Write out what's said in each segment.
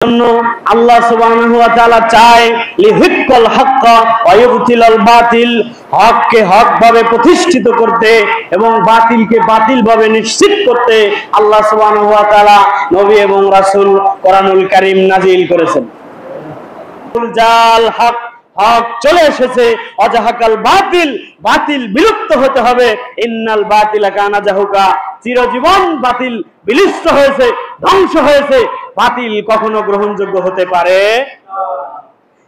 আল্লাহ সুবহানাহু ওয়া তাআলা চায় লিহিক্কাল হাক্কা ওয়া ইবতিলাল বাতিল, হককে হক ভাবে প্রতিষ্ঠিত করতে এবং বাতিলকে বাতিল ভাবে নিশ্চিত করতে আল্লাহ সুবহানাহু ওয়া তাআলা নবী এবং রাসূল কোরআনুল কারীম নাযিল করেছেন। জাল হক, হক চলে এসেছে, অজাহাকাল বাতিল, বাতিল বিলুপ্ত হতে হবে। ইন্নাল বাতিলা কানা জাহুকা, চিরজীবন বাতিল বিলুপ্ত হয়েছে, ধ্বংস হয়েছে, বাতিল কখনো গ্রহণযোগ্য হতে পারে।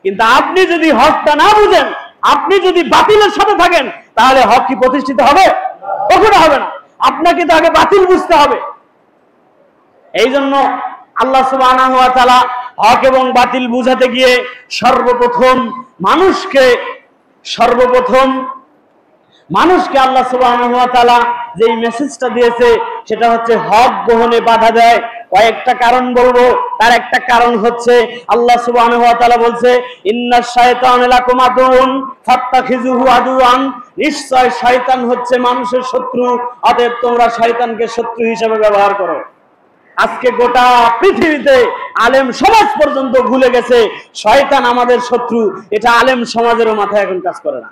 কিন্তু আপনি যদি হকটা না বুঝেন, আপনি যদি বাতিলের সাথে থাকেন, তাহলে হক কি প্রতিষ্ঠিত হবে? কখনো হবে না। আপনাকে তো আগে বাতিল বুঝতে হবে। এই জন্য আল্লাহ সুবহানাহু ওয়া তাআলা হক এবং বাতিল বুঝাতে গিয়ে সর্বপ্রথম মানুষকে আল্লাহ সুবহানাহু ওয়া তাআলা যেই মেসেজটা দিয়েছে সেটা হচ্ছে হক গ্রহণে বাধা দেয়। কয়েকটা কারণ বলবো, তার একটা কারণ হচ্ছে আল্লাহ সুবহানাহু ওয়া তাআলা বলছে ইন্নাশ শায়তানা লাকুম আদুউন ফাত্তাখিযুহু আদুওয়ান, নিশ্চয় শয়তান হচ্ছে মানুষের শত্রু, অতএব তোমরা শয়তানকে শত্রু হিসেবে ব্যবহার করো। আজকে গোটা পৃথিবীতে আলেম সমাজ পর্যন্ত ভুলে গেছে শয়তান আমাদের শত্রু। এটা আলেম সমাজেরও মাথায় এখন কাজ করে না।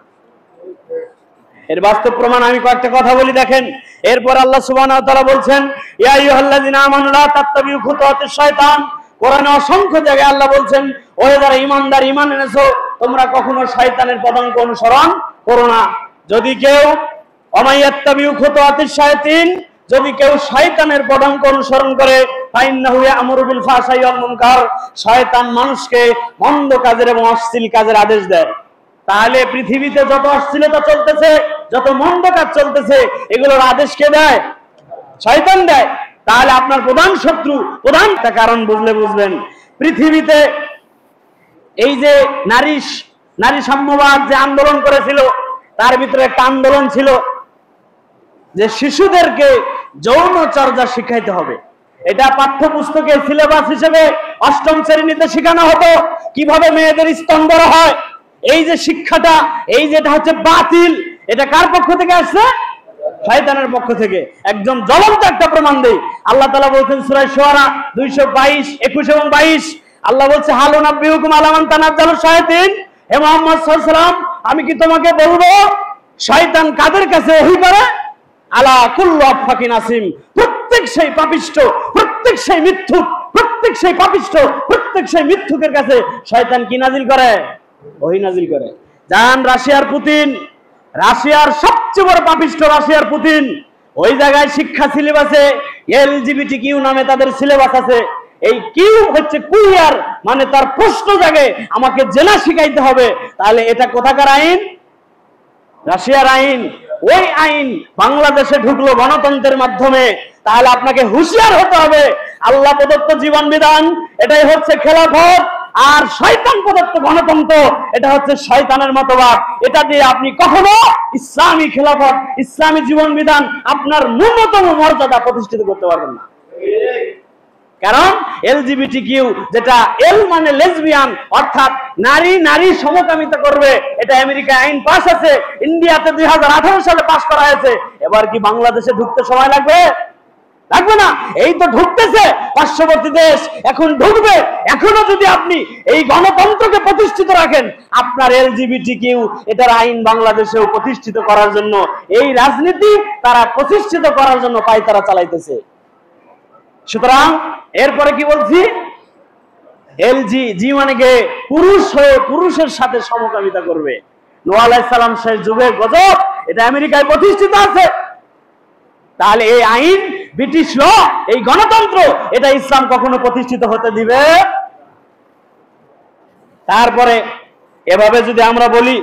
এর বাস্তব প্রমাণ আমি কয়েকটা কথা বলি, দেখেন। এরপর আল্লাহ সুবহানাহু ওয়া তাআলা বলছেন ইয়া আইয়ুহাল্লাযিনা আমানু লা তাত্তাবিউ খুতুওয়াতিশ শায়তান। কোরআনে অসংখ্য জায়গায় আল্লাহ বলছেন, ওহে যারা ঈমানদার, ঈমান এনেছো, তোমরা কখনো শয়তানের পদাঙ্ক অনুসরণ করো না। যদি কেউ ওমাইয়াত্তাবিউ খুতুওয়াতিশ শায়াতিন, যদি কেউ শয়তানের পদাঙ্ক অনুসরণ করে, ফাইন্নাহু ইয়া'মুরু বিল ফাহশাই ওয়াল মুনকার, শয়তান মানুষকে মন্দ কাজের এবং অশ্লীল কাজের আদেশ দেয়। তাহলে পৃথিবীতে যত অশ্লীলতা চলতেছে, যত মন্দ কাজ চলতেছে, এগুলোর আদেশ কে দেয়? শয়তান দেয়। তাহলে আপনার প্রধান শত্রু, প্রধান কারণ বুঝবেন। পৃথিবীতে এই যে নারী সাম্যবাদ যে আন্দোলন করেছিল, তার ভিতরে একটা আন্দোলন ছিল যে শিশুদেরকে যৌন চর্চা শিখাইতে হবে। এটা পাঠ্যপুস্তকে সিলেবাস হিসেবে অষ্টম শ্রেণীতে শেখানো হতো, কিভাবে মেয়েদের স্তন বড় হয়। এই যে শিক্ষাটা, এই যেটা হচ্ছে বাতিল, এটা কার পক্ষ থেকে আসছে? শয়তানের পক্ষ থেকে। একজন জ্বলন্ত একটা প্রমাণ দেই। আল্লাহ তাআলা বলছেন সূরা শুআরা 222, 21 এবং 22, আল্লাহ বলছে হাল উনাব্বিউকুম আলা মান তানাজ্জালু শায়াতিন, হে মুহাম্মদ সাল্লাল্লাহু আলাইহি ওয়াসাল্লাম, আমি কি তোমাকে বলবো শয়তান কাদের কাছে ওহী করে? আলা কুল্লু আফাকিন আসিম, প্রত্যেক সেই পাপিষ্ঠ, প্রত্যেক সেই মিথ্যুক, প্রত্যেক সেই পাপিষ্ঠ, প্রত্যেক সেই মিথ্যুকের কাছে শয়তান কি নাজিল করে? ওহী নাজিল করে। জান রাশিয়ার পুতিন, রাশিয়ার সবচেয়ে বড় পাপিষ্ঠ রাশিয়ার পুতিন, ওই জায়গায় শিক্ষা সিলেবাসে এলজিবিটিকিউ নামে তাদের সিলেবাস আছে। এই কিউ হচ্ছে কুইয়ার, মানে তার প্রশ্ন জাগে আমাকে জেনা শিখাইতে হবে। তাহলে এটা কোথাকার আইন? রাশিয়ার আইন। ওই আইন বাংলাদেশে ঢুকলো গণতন্ত্রের মাধ্যমে। তাহলে আপনাকে হুঁশিয়ার হতে হবে। আল্লাহ প্রদত্ত জীবন বিধান, এটাই হচ্ছে খেলাফত, আর শয়তান প্রদত্ত গণতন্ত্র, এটা হচ্ছে শয়তানের মতবাদ। এটা দিয়ে আপনি কখনো ইসলামী খেলাফত, ইসলামী জীবন বিধান আপনার ন্যূনতম মর্যাদা প্রতিষ্ঠিত করতে পারবেন না। কারণ এলজিবিটিকিউ, যেটা এল মানে লেসবিয়ান, অর্থাৎ নারী সমকামিতা করবে, এটা আমেরিকায় আইন পাস আছে, ইন্ডিয়াতে 2018 সালে পাস করা হয়েছে। এবার কি বাংলাদেশে ঢুকতে সময় লাগবে? লাগবে না। এই তো ঢুকতেছে, পার্শ্ববর্তী দেশ এখন ঢুকবে। এখনো যদি আপনি এই গণতন্ত্রকে প্রতিষ্ঠিত রাখেন, আপনার এলজিবিটিকিউ এটার আইন বাংলাদেশেও প্রতিষ্ঠিত করার জন্য, এই রাজনীতি তারা প্রতিষ্ঠিত করার জন্য পায়তারা চালাইতেছে। সুতরাং এরপরে কি বলছি? জি মানে গে, পুরুষ হয়ে পুরুষের সাথে সমকামিতা করবে। নূহ আলাইহিস সালাম শেষ যুগের গজব, এটা আমেরিকায় প্রতিষ্ঠিত আছে। তাহলে এই আইন, ব্রিটিশ ল, এই গণতন্ত্র, এটা ইসলাম কখনো প্রতিষ্ঠিত হতে দিবে। তারপরে এভাবে যদি আমরা বলি,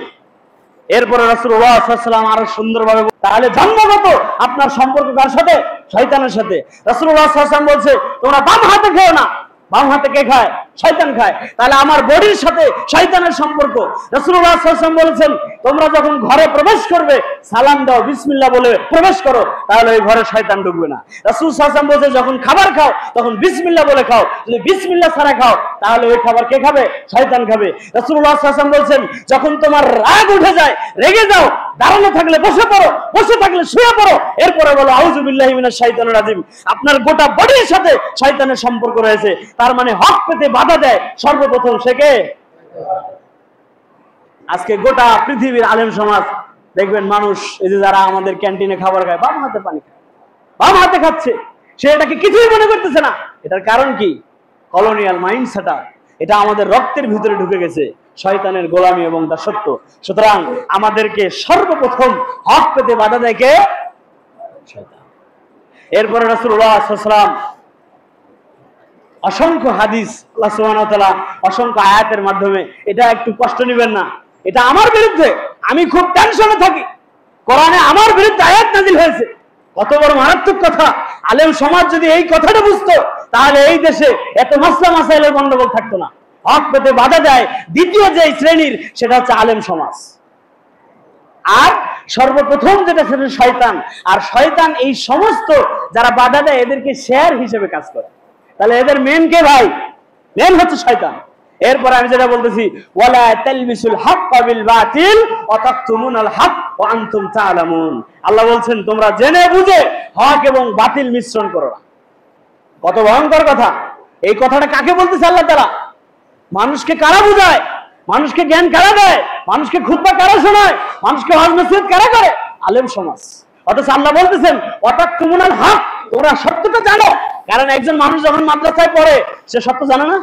এরপরে রাসূলুল্লাহ সাল্লাল্লাহু আলাইহি ওয়াসাল্লাম আরো সুন্দরভাবে, তাহলে জন্মগত আপনার সম্পর্ক কার সাথে? শয়তানের সাথে। রাসূলুল্লাহ সাল্লাল্লাহু আলাইহি ওয়াসাল্লাম বলছে তোমরা বাম হাতে খেও না। বাম হাতে কে খায়? শয়তান খায়। তাহলে আমার বডির সাথে শয়তানের সম্পর্ক। রাসূলুল্লাহ সাল্লাল্লাহু আলাইহি ওয়াসাল্লাম বলেছেন তোমরা যখন ঘরে প্রবেশ করবে সালাম দাও, বিসমিল্লাহ বলে প্রবেশ করো, তাহলে ওই ঘরে শয়তান ঢুকবে না। রাসূল সাল্লাল্লাহু আলাইহি ওয়াসাল্লাম বলেছে যখন খাবার খাও তখন বিসমিল্লাহ বলে খাও, যদি বিসমিল্লাহ ছাড়া খাও তাহলে ওই খাবার কে খাবে? শয়তান খাবে। রাসূলুল্লাহ সাল্লাল্লাহু আলাইহি ওয়াসাল্লাম বলেছেন যখন তোমার রাগ উঠে যায়, রেগে যাও, দাঁড়ানো থাকলে বসে পড়ো, বসে থাকলে শুয়ে পড়ো, এরপরে বলো আউযু বিল্লাহি মিনাশ শাইতানির রাজিম। আপনার গোটা বডির সাথে শয়তানের সম্পর্ক রয়েছে। তার মানে হক পেতে বাধা দেয় সর্বপ্রথম সে কে? আজকে গোটা পৃথিবীর আলেম সমাজ দেখবেন, মানুষ এই যে যারা আমাদের ক্যান্টিনে খাবার খায়, বাম হাতে পানি খায়, বাম হাতে খাচ্ছে, সে এটাকে কিছুই মনে করতেছে না। এটার কারণ কি? Colonial mind setup. এটা আমাদের রক্তের ভিতরে ঢুকে গেছে, শয়তানের গোলামি এবং দাসত্ব। সুতরাং আমাদেরকে সর্বপ্রথম হক পেতে বাধা দেয় কে? শয়তান। এরপরে রাসূলুল্লাহ সাল্লাল্লাহু আলাইহি ওয়াসাল্লাম অসংখ্য হাদিস, আল্লাহ সুবহানাহু ওয়া তাআলা অসংখ্য আয়াতের মাধ্যমে, এটা একটু কষ্ট নেবেন না, এটা আমার বিরুদ্ধে, আমি খুব টেনশনে থাকি, কোরআনে আমার বিরুদ্ধে আয়াত নাযিল হয়েছে। কত বড় মারাত্মক কথা! আলেম সমাজ যদি এই কথাটা বুঝতো, তাহলে এই দেশে এত মাসলা মাসাইলের গন্ডগোল থাকতো না। হক পেতে বাধা দেয় দ্বিতীয় যে শ্রেণীর, সেটা হচ্ছে আলেম সমাজ। আর সর্বপ্রথম যেটা সেটা শয়তান। আর শয়তান এই সমস্ত যারা বাধা দেয় এদেরকে শেয়ার হিসেবে কাজ করে। তাহলে এদের মেন কে ভাই? মেন হচ্ছে শয়তান। এরপর আমি যেটা বলতেছি, ওয়ালা তালবিসুল হাক্কা বিল বাতিল ওয়া তাকতুমুনাল হক ওয়া আনতুম তা'লামুন। আল্লাহ বলছেন তোমরা জেনে বুঝে হক এবং বাতিল মিশ্রণ করো না। কত ভয়ঙ্কর কথা! এই কথাটা কাকে বলতেছে আল্লাহ তাআলা? মানুষকে কারা বুঝায়? মানুষকে জ্ঞান কারা দেয়? মানুষকে খুতবা কারা শোনায়? মানুষকে ওয়াজ নসিহত কারা করে? আলেম সমাজ। অথচ আল্লাহ বলতেছেন ওয়া তাকতুমুনাল হক, তোমরা সত্যটা জানো। কারণ একজন মানুষ যখন মাদ্রাসায় পড়ে, সে সত্য জানে না?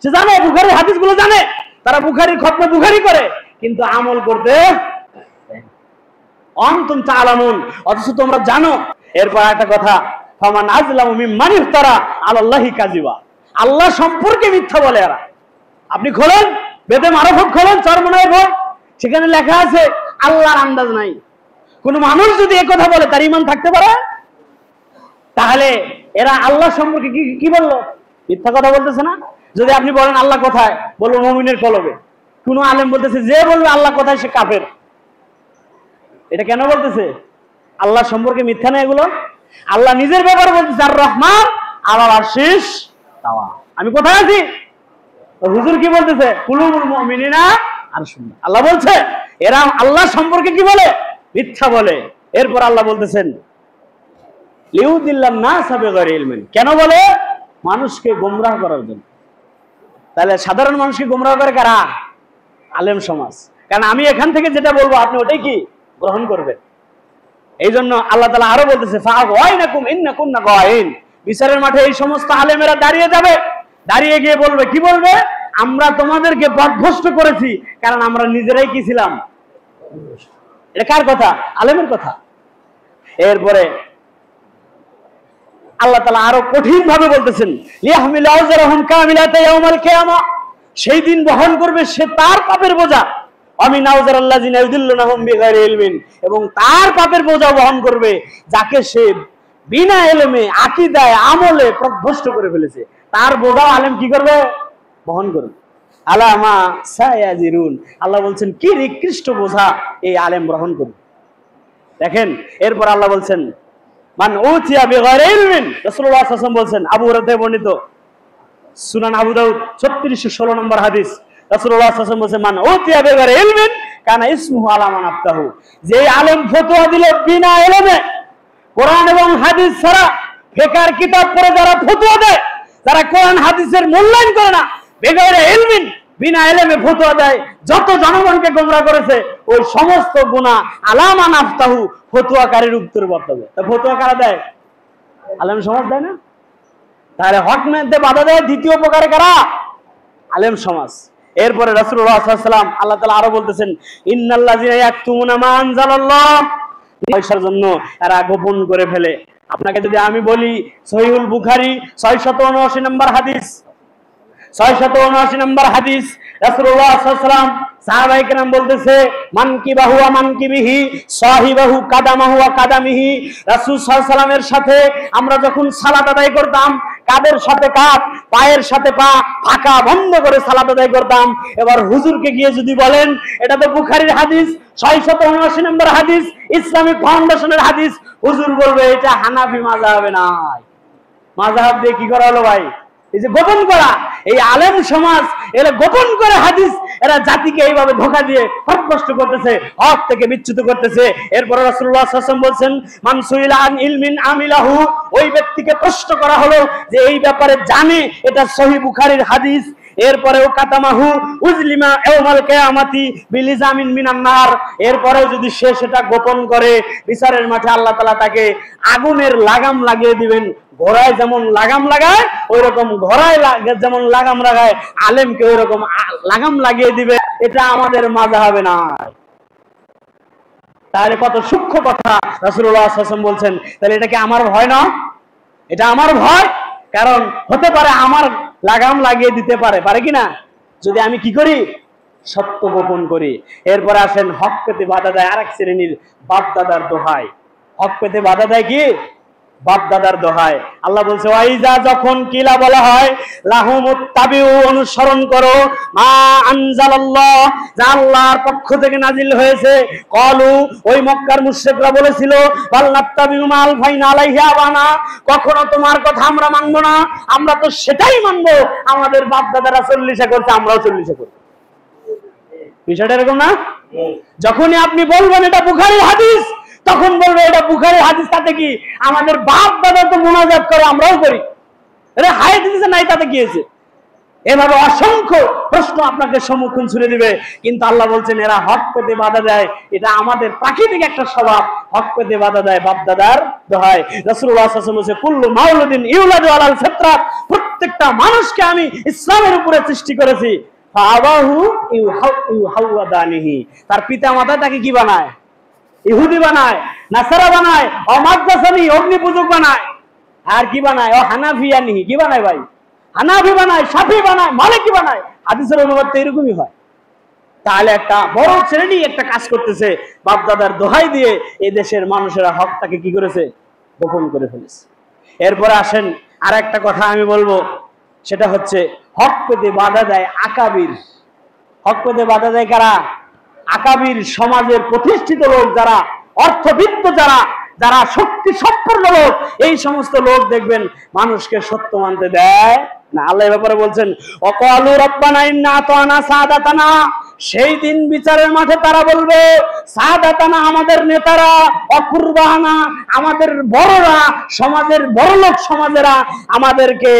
সে জানে, বুখারীর হাদিসগুলো জানে, তারা বুখারীর খতমে বুখারী করে, কিন্তু আমল করতে আনতুম তা'লামুন, অথচ তোমরা জানো। এরপর একটা কথা, ফামান আযলামু মিম্মান ইফতারা আলাল্লাহি কাযিবা। আল্লাহ সম্পর্কে মিথ্যা বলে এরা। আপনি খোলেন বেদে মারফত, খোলেন চরমনায় ভোগ, সেখানে লেখা আছে আল্লাহর আন্দাজ নাই। কোন মানুষ যদি এই কথা বলে তার ঈমান থাকতে পারে? তাহলে এরা আল্লাহ সম্পর্কে কি বললো? মিথ্যা কথা বলতেছে না? যদি আপনি বলেন আল্লাহ কোথায়, বলবো মুমিনের কলবে। কোন আলেম বলতেছে যে বলবে আল্লাহ কোথায় সে কাফের। এটা কেন বলতেছে? আল্লাহ সম্পর্কে মিথ্যা না এগুলো? আল্লাহ নিজের ব্যাপারে বলতেছে আর রহমান আলাল আরশিস তাওয়া। আমি কোথায় আছি? হুজুর কি বলতেছে? কুলুবুল মুমিনিনা আরশুন। আল্লাহ বলছে এরা আল্লাহ সম্পর্কে কি বলে? মিথ্যা বলে। এরপর আল্লাহ বলতেছেন লিউদিল্লান নাস বিগাইরি ইলমিন। কেন বলে? মানুষকে গোমরাহ করার জন্য। তাহলে সাধারণ মানুষকে গোমরাহ করে কারা? আলেম সমাজ। কারণ আমি এখান থেকে যেটা বলবো আপনি ওটাই কি গ্রহণ করবেন। এই জন্য আল্লাহ তাআলা আরো বলতেছে ফাআওয়াইনাকুম ইন্নাকুম নাগাইন। বিচারের মাঠে এই সমস্ত আলেমেরা দাঁড়িয়ে যাবে, দাঁড়িয়ে গিয়ে বলবে, কি বলবে? আমরা তোমাদেরকে পথভ্রষ্ট করেছি, কারণ আমরা নিজেরাই কি ছিলাম? এটা কার কথা? আলেমের কথা। এরপরে আল্লাহ তাআলা আরো কঠিন ভাবে বলতেছেন লিয়াহমিলু আওজারহুম কামিলাতা ইয়াউমাল কিয়ামা। সেই দিন বহন করবে সে তার পাপের বোঝা। আমিন আওজারাল্লাযিনা ইউদিল্লুনাহুম বিগাইরি ইলমিন, এবং তার পাপের বোঝা বহন করবে যাকে সে বিনা ইলমে আকীদায় আমলে পথভ্রষ্ট করে ফেলেছে। তার বোঝা আলেম কি করবে? বহন করবে। আলামা সায়াজিরুন। আল্লাহ বলছেন কি নিকৃষ্ট বোঝা এই আলেম গ্রহণ করবে। দেখেন এরপর আল্লাহ বলছেন মান উতিয়া বিগাইরি ইলমিন। রাসূলুল্লাহ সাল্লাল্লাহু আলাইহি ওয়াসাল্লাম বলছেন, আবু হুরায়রা থেকে বর্ণিত, সুনান আবু দাউদ 3616 নম্বর হাদিস। রাসূলুল্লাহ সাল্লাল্লাহু আলাইহি ওয়াসাল্লাম বলছেন মান উতিয়া বিগাইরি ইলমিন কানা ইসমুহু আলা মান আফতাহু। যে আলেম ফতোয়া দিল বিনা ইলমে, কোরআন এবং হাদিস ছাড়া ফিকহের কিতাব পড়ে যারা ফতোয়া দেয়, যারা কোরআন হাদিসের মূল্যায়ন করে না, বিগাইরি ইলমিন, বিনা ইলমে ফতোয়া দেয়, যত জনগণকে গোমরাহ করেছে, ওই সমস্ত গুনাহ আলা মান আফতাহু, ফতোয়াকারীর উত্তরে বর্তাবে। তা ফতোয়া কারা দেয়? আলেম সমাজ দেয় না? তাহলে হক মেনতে বাধা দেয় দ্বিতীয় প্রকারে কারা? আলেম সমাজ। এরপরে রাসূলুল্লাহ সাল্লাল্লাহু আলাইহি ওয়াসাল্লাম আল্লাহ তাআলা আরো বলতেছেন ইন্নাল্লাযিনা ইয়াকতুমুনা মা আনজালাল্লাহ, পয়সার জন্য এরা গোপন করে ফেলে। আপনাকে যদি আমি বলি সহিহুল বুখারী 679 নম্বর হাদিস, 679 নম্বর হাদিস, রাসূলুল্লাহ সাল্লাল্লাহু আলাইহি ওয়াসাল্লাম সাহাবায়ে কেরাম বলতেছে মানকিবাহু ওয়া মানকিবিহি সাহিবাহু কাদামাহু ওয়া কাদামিহি। রাসূল সাল্লাল্লাহু আলাইহি ওয়াসাল্লামের সাথে আমরা যখন সালাত আদায় করতাম, কাদের সাথে কাঁধ, পায়ের সাথে পা, ফাঁকা বন্ধ করে সালাত আদায় করতাম। এবার হুজুরকে গিয়ে যদি বলেন এটা তো বুখারীর হাদিস 679 নম্বর হাদিস, ইসলামিক ফাউন্ডেশনের হাদিস, হুজুর বলবে এটা হানাফি মাযহাবে নাই। মাযহাব দিয়ে কি করা হলো ভাই? এই যে গোপন করা, এই আলেম সমাজ এরা গোপন করে হাদিস এরা জাতিকে এইভাবে ধোঁকা দিয়ে পথভ্রষ্ট করতেছে, হক থেকে বিচ্যুত করতেছে। এরপরে রাসূলুল্লাহ সাল্লাল্লাহু আলাইহি ওয়াসাল্লাম বলছেন, মান সুইলা আন ইলমিন আমিলাহু, ওই ব্যক্তিকে প্রশ্ন করা হলো যে এই ব্যাপারে জানে, এটা সহিহ বুখারীর হাদিস। এরপরেও কাতামাহু উজলিমা ইয়াউমাল কিয়ামাতি বিলিজামিন মিনান নার, এরপরেও যদি সে সেটা গোপন করে বিচারের মাঠে আল্লাহ তাআলা তাকে আগুনের লাগাম লাগিয়ে দিবেন। ঘোড়ায় যেমন লাগাম লাগায় ওইরকম ঘোড়ায় যেমন লাগাম লাগায় আলেমকে ওইরকম লাগাম লাগিয়ে দিবে। এটা আমাদের মাযহাবে না। তাহলে কত সূক্ষ্ম কথা রাসূলুল্লাহ সাল্লাল্লাহু আলাইহি ওয়াসাল্লাম বলছেন। তাহলে এটা কি আমার ভয় না? এটা আমার ভয়, কারণ হতে পারে আমার লাগাম লাগিয়ে দিতে পারে, পারে কিনা, যদি আমি কি করি, সত্য গোপন করি। এরপরে আসেন হক পেতে বাধা দেয় আরেক শ্রেণীর বাপ দাদার দোহাই। হক পেতে বাধা দেয় কি? বাপ দাদার দোহাই। আল্লাহ বলছে ওয়াইজা, যখন কিলা বলা হয় লাহুমুত্তাবিউ, অনুসরণ করো, মা আনজালাল্লাহ, যা আল্লাহর পক্ষ থেকে নাজিল হয়েছে, ক্বালু, ওই মক্কার মুশরিকরা বলেছিল, ওয়াল্লাত্তাবিউ মা আলফাইনা আলাইহি আবানা, কখনো তোমার কথা আমরা মানবো না, আমরা তো সেটাই মানবো আমাদের বাপ দাদারা 40 করছে, আমরাও 40 করব। বিষয়টা এরকম না? যখনই আপনি বলবেন এটা বুখারীর হাদিস, তখন বলবে এটা বুখারীর হাদিস, তাতে কি আমাদের বাপ দাদা তো মুনাজাত করে, আমরাও করি, আরে হায় দিতেছে নাই তাতে কি হয়েছে? এভাবে অসংখ্য প্রশ্ন আপনাকে সম্মুখীন ছুড়ে দিবে। কিন্তু আল্লাহ বলছেন এরা হক পেতে বাধা দেয়, এটা আমাদের প্রাকৃতিক একটা স্বভাব, হক পেতে বাধা দেয় বাপ দাদার দোহাই। রাসূলুল্লাহ সাল্লাল্লাহু আলাইহি ওয়াসাল্লাম বলেছে কুল্লু মাউলুদিন ইউলাদু আলাল ফিতরাত, প্রত্যেকটা মানুষকে আমি ইসলামের উপরে সৃষ্টি করেছি, ফাআবাহু ইউহাওয়াদানিহি, তার পিতামাতা তাকে কি বানায়? ইহুদি বানায়, নাসারা বানায়, অমাদ্দাসানি অগ্নি পূজক বানায়, আর কি বানায়? ও হানাফিয়ানিহি, কি বানায় ভাই? হানাফি বানায়, শাফি বানায়, মালিকি বানায়। হাদিসের অনুবাদ তো এরকমই হয়। তাহলে একটা বড় শ্রেণী একটা কাজ করতেছে, বাপ দাদার দোহাই দিয়ে এই দেশের মানুষেরা হকটাকে কি করেছে? গোপন করে ফেলেছে। এরপরে আসেন আর একটা কথা আমি বলবো, সেটা হচ্ছে হক পেতে বাধা দেয় আকাবির। হক পেতে বাধা দেয় কারা? আকাবির, সমাজের প্রতিষ্ঠিত লোক যারা, অর্থবিত্ত যারা, যারা শক্তি সম্পন্ন লোক, এই সমস্ত লোক দেখবেন মানুষকে সত্য মানতে দেয় না। আল্লাহ ব্যাপারে বলছেন ওয়াকালু রাব্বানা ইন্না আতানা সাদাতানা, সেই দিন বিচারের মাঠে তারা বলবে সাদাতানা, আমাদের নেতারা, অকুরবানা, আমাদের বড়রা, সমাজের বড়লোক সমাজেরা আমাদেরকে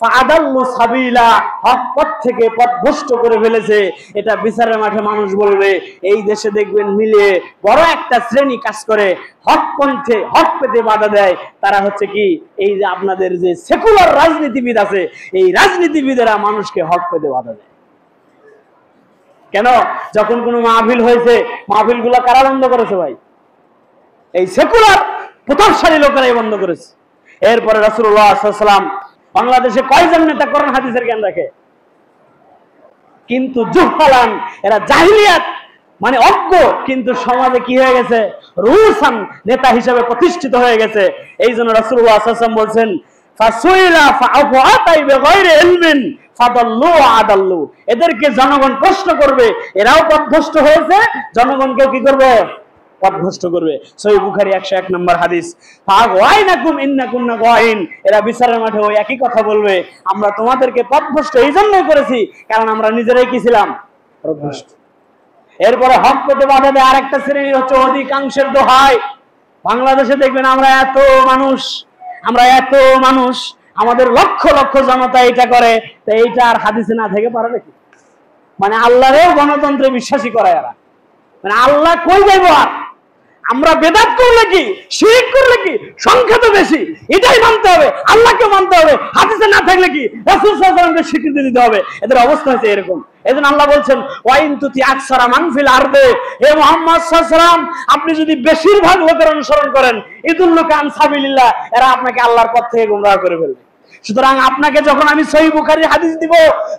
ফাদাল্লু সাবিলা, হক পথ থেকে পথভ্রষ্ট করে ফেলেছে। এটা বিচারের মাঠে মানুষ বলবে। এই দেশে দেখবেন মিলে বড় একটা শ্রেণী কাজ করে হক পন্থে, হক পেতে বাধা দেয়। তারা হচ্ছে কি, এই যে আপনাদের যে সেকুলার রাজনীতিবিদ আছে, এই রাজনীতিবিদেরা মানুষকে হক পেতে বাধা দেয়। কেন? যখন কোনো মাহফিল হয়েছে, মাহফিল গুলা কারা বন্ধ করেছে ভাই? এই সেকুলার প্রতাপশালী লোকেরাই বন্ধ করেছে। এরপরে রাসূলুল্লাহ সাল্লাল্লাহু আলাইহি ওয়াসাল্লাম, বাংলাদেশে কয়জন নেতা কোরআন হাদিসের জ্ঞান রাখে? কিন্তু জুহালান, এরা জাহিলিয়াত মানে অজ্ঞ, কিন্তু সমাজে কি হয়ে গেছে? রুসান, নেতা হিসেবে প্রতিষ্ঠিত হয়ে গেছে। এই জন্য রাসূলুল্লাহ সাল্লাল্লাহু আলাইহি ওয়াসাল্লাম বলছেন ফাসুইলা ফাআফাতাই বিগাইরি ইলমিন ফাদাল্লু আদাল্লু, এদেরকে জনগণ প্রশ্ন করবে, এরাও পথভ্রষ্ট হয়েছে, জনগণকেও কি করবে? পথভ্রষ্ট করবে। সহিহ বুখারী 101 নম্বর হাদিস, ফাগওয়াইনাকুম ইন্নাকুন্না গাওয়াইন, এরা বিচারের মাঠে ওই একই কথা বলবে, আমরা তোমাদেরকে পথভ্রষ্ট এই জন্যই করেছি কারণ আমরা নিজেরাই কি ছিলাম? পথভ্রষ্ট। এরপরে হক পেতে বাধা দেয় আরেকটা শ্রেণী হচ্ছে অধিকাংশের দোহাই। বাংলাদেশে দেখবেন আমরা এত মানুষ, আমাদের লক্ষ লক্ষ জনতা এটা করে, তো এইটা আর হাদিসে না থেকে পারে নাকি? মানে আল্লাহরেও গণতন্ত্রে বিশ্বাসী করে এরা, মানে আল্লাহ কই যাইব? আর আমরা বেদাত করলে কি, শিরক করলে কি, সংখ্যা তো বেশি, এটাই মানতে হবে, আল্লাহকে মানতে হবে, হাদিসে না থাকলে কি রাসূল সাল্লাল্লাহু আলাইহি ওয়াসাল্লামকে স্বীকৃতি দিতে হবে। এদের অবস্থা হচ্ছে এরকম। এজন্য আল্লাহ বলছেন ওয়াইন তুতি আকসারা মান ফিল আরদে, হে মুহাম্মদ সাল্লাল্লাহু আলাইহি ওয়াসাল্লাম, আপনি যদি বেশিরভাগ লোকের অনুসরণ করেন, ইদুল্লুকা আন সাবিলিল্লাহ, এরা আপনাকে আল্লাহর পথ থেকে গোমরাহ করে ফেলবে। সুতরাং আপনাকে যখন আমি সহিহ বুখারীর হাদিস দিব,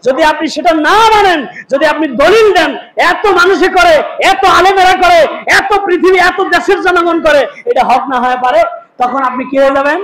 যদি আপনি সেটা না মানেন, যদি আপনি দলিল দেন এত মানুষে করে, এত আলেমেরা করে, এত পৃথিবী, এত দেশের জনগণ করে, এটা হক না হয়ে পারে, তখন আপনি কি হয়ে যাবেন?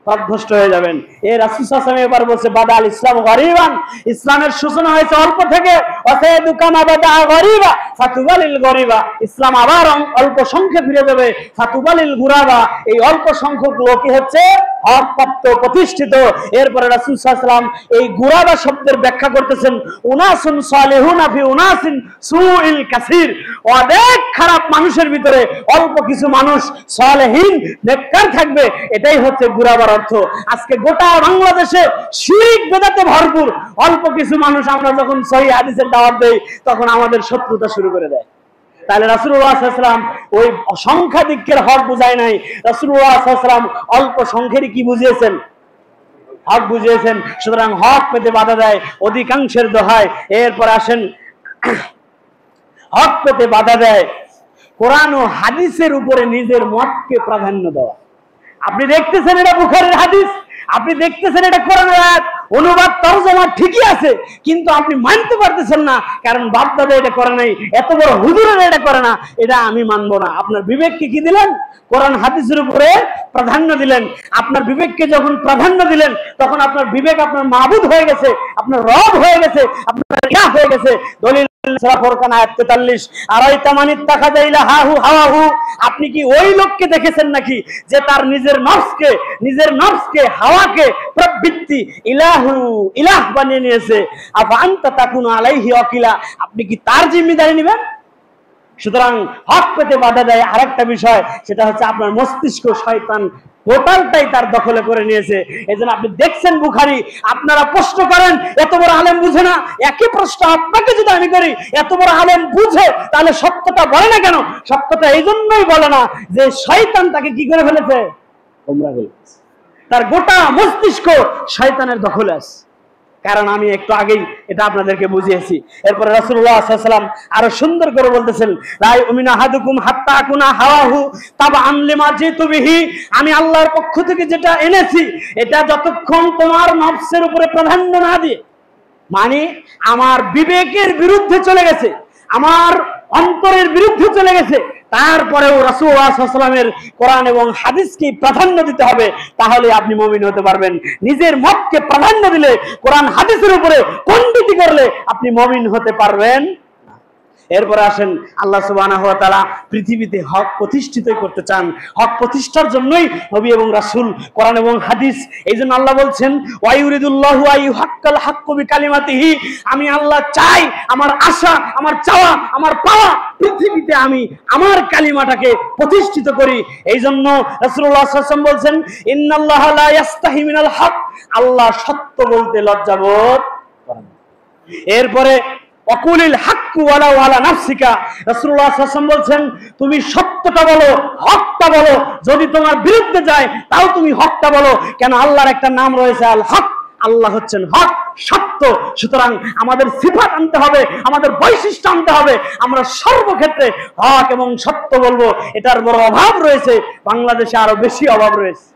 পথভ্রষ্ট হয়ে যাবেন। এই রাসূল সাল্লাল্লাহু আলাইহি ওয়াসাল্লাম এবার বলছে বাদাল ইসলাম গরিবান, ইসলামের সূচনা হয়েছে অল্প থেকে, ওয়াসায়াদু কামা বাদা গরিবা ফাতুবালিল গরিবা, ইসলাম আবার অল্প সংখ্যে ফিরে যাবে, ফাতুবালিল গুরাবা, এই অল্প সংখ্যক লোকই হচ্ছে হকপ্রাপ্ত প্রতিষ্ঠিত। এরপরে রাসূল সাল্লাল্লাহু আলাইহি ওয়াসাল্লাম এই গুরাবা শব্দের ব্যাখ্যা করতেছেন উনাসুন সালিহুনা ফি উনাসিন সুইল কাসির, অনেক খারাপ মানুষের ভিতরে অল্প কিছু মানুষ সালেহীন নেককার থাকবে, এটাই হচ্ছে গুরাবার অর্থ। আজকে গোটা বাংলাদেশে শিরক বেদাতে ভরপুর, অল্প কিছু মানুষ আমরা যখন সহিহ হাদিসের দাওয়াত দেই তখন আমাদের শত্রুতা শুরু করে দেয়। তাহলে রাসূলুল্লাহ সাল্লাল্লাহু আলাইহি ওয়াসাল্লাম ওই সংখ্যাধিক্যের হক বুঝায় নাই, রাসূলুল্লাহ সাল্লাল্লাহু আলাইহি ওয়াসাল্লাম অল্প সংখ্যেরই কি বুঝিয়েছেন? হক বুঝিয়েছেন। সুতরাং হক পেতে বাধা দেয় অধিকাংশের দোহায়। এরপর আসেন হক পেতে বাধা দেয় কোরআন ও হাদিসের উপরে নিজের মতকে প্রাধান্য দেওয়া। আপনি দেখতেছেন এটা বুখারীর হাদিস, আপনি দেখতেছেন এটা কোরআনের আয়াত, অনুবাদ তরজমা ঠিকই আছে, কিন্তু আপনি মানতে পারতেছেন না, কারণ বাপ দাদা এটা করে নাই, এত বড় হুজুরেরা এটা করে না, এটা আমি মানবো না। আপনার বিবেককে কি দিলেন? কোরআন হাদিসের উপরে প্রাধান্য দিলেন। আপনার বিবেককে যখন প্রাধান্য দিলেন তখন আপনার বিবেক আপনার মাবুদ হয়ে গেছে, আপনার রব হয়ে গেছে, আপনার ইলাহ হয়ে গেছে। দলিল সূরা ফুরকান আয়াত 43, আরাইতা মান ইত্তাখাযা ইলাহু হাওয়াহু, আপনি কি ওই লোককে দেখেছেন নাকি যে তার নিজের নফসকে হাওয়াকে প্রবৃত্তি ইলাহ বানিয়ে নিয়েছে? আফা আনতা তাকুনু আলাইহি ওয়াকিলা, আপনি কি তার জিম্মেদারি নেবেন? সুতরাং হক পেতে বাধা দেয় আরেকটা বিষয়, সেটা হচ্ছে আপনার মস্তিষ্ক শয়তান টোটালটাই তার দখলে করে নিয়েছে। এজন্য আপনি দেখছেন বুখারী, আপনারা প্রশ্ন করেন এত বড় আলেম বুঝে না, একই প্রশ্ন আপনাকে যদি আমি করি এত বড় আলেম বুঝে, তাহলে সত্যটা বলে না কেন? সত্যটা এই জন্যই বলে না যে শয়তান তাকে কি করে ফেলেছে, গোমরা করে ফেলেছে, তার গোটা মস্তিষ্ক শয়তানের দখলে আছে। কারণ আমি একটু আগেই এটা আপনাদেরকে বুঝিয়েছি। এরপরে রাসূলুল্লাহ সাল্লাল্লাহু আলাইহি ওয়াসাল্লাম আরো সুন্দর করে বলতেছেন, লা ইউমিনু আহাদুকুম হাত্তা আকুনা হাওয়াহু তাবআন লিমা জিতু বিহি, আমি আল্লাহর পক্ষ থেকে যেটা এনেছি এটা যতক্ষণ তোমার নফসের উপরে প্রাধান্য না দিয়ে, মানে আমার বিবেকের বিরুদ্ধে চলে গেছে, আমার অন্তরের বিরুদ্ধে চলে গেছে, তারপরেও রাসূলুল্লাহ সাল্লাল্লাহু আলাইহি ওয়াসাল্লামের কোরআন এবং হাদিসকে প্রাধান্য দিতে হবে, তাহলে আপনি মুমিন হতে পারবেন। নিজের মতকে প্রাধান্য দিলে, কোরআন হাদিসের উপরে কন্ডিতি করলে আপনি মুমিন হতে পারবেন। এরপরে আসেন আল্লাহ সুবহানাহু ওয়া তাআলা পৃথিবীতে হক প্রতিষ্ঠিত করতে চান, হক প্রতিষ্ঠার জন্যই নবী এবং রাসূল, কোরআন এবং হাদিস। এইজন্য আল্লাহ বলছেন ওয়া ইউরিদুল্লাহু আইয়ুহাক্কাল হাক্কু বিকালিমাতিহি, আমি আল্লাহ চাই, আমার আশা, আমার চাওয়া, আমার পাওয়া পৃথিবীতে আমি আমার কালিমাটাকে প্রতিষ্ঠিত করি। এইজন্য রাসূলুল্লাহ সাল্লাল্লাহু আলাইহি ওয়াসাল্লাম বলছেন ইন্নাল্লাহা লা ইয়াস্তাহি মিনাল হক, আল্লাহ সত্য বলতে লজ্জাবোধ করেন। এরপরে অকুলিল হাক্কু ওয়ালাউ আলা নাফসিকা, রাসূলুল্লাহ সাল্লাল্লাহু আলাইহি ওয়াসাল্লাম বলছেন তুমি সত্যটা বলো, হকটা বলো, যদি তোমার বিরুদ্ধে যায় তাও তুমি হকটা বলো। কেন? আল্লাহর একটা নাম রয়েছে আল হক, আল্লাহ হচ্ছেন হক, সত্য। সুতরাং আমাদের সিফাত আনতে হবে, আমাদের বৈশিষ্ট্য আনতে হবে, আমরা সর্বক্ষেত্রে হক এবং সত্য বলবো। এটার বড় অভাব রয়েছে, বাংলাদেশে আরো বেশি অভাব রয়েছে।